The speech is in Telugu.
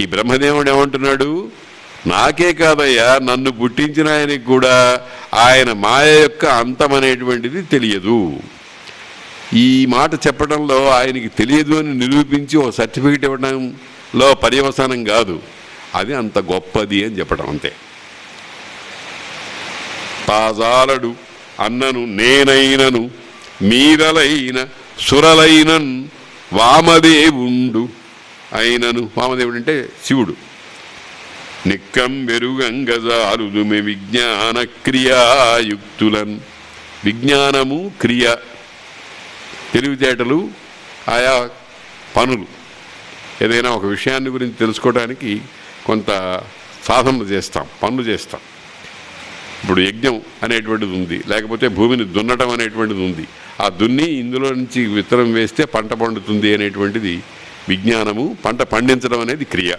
ఈ బ్రహ్మదేవుడు ఏమంటున్నాడు, నాకే కాదయ్యా నన్ను పుట్టించిన ఆయనకి కూడా ఆయన మాయ యొక్క అంతం అనేటువంటిది తెలియదు. ఈ మాట చెప్పడంలో ఆయనకి తెలియదు అని నిరూపించి ఓ సర్టిఫికెట్ ఇవ్వడంలో పర్యవసానం కాదు, అది అంత గొప్పది అని చెప్పడం అంతే. పాజాలడు అన్నను నేనైనను మీరలైన సురలైనన్ వామదేవుండు అయినను, వామదేవుడు అంటే శివుడు, నిక్కం వెరుగంగజాలుదుమె విజ్ఞాన క్రియాయుక్తులన్, విజ్ఞానము క్రియ తెలివితేటలు ఆయా పనులు, ఏదైనా ఒక విషయాన్ని గురించి తెలుసుకోవడానికి కొంత సాధన చేస్తాం, పనులు చేస్తాం. ఇప్పుడు యజ్ఞం అనేటువంటిది ఉంది, లేకపోతే భూమిని దున్నటం అనేటువంటిది ఉంది. ఆ దున్ని ఇందులో నుంచి విత్తనం వేస్తే పంట పండుతుంది అనేటువంటిది విజ్ఞానము, పంట పండించడం అనేది క్రియ.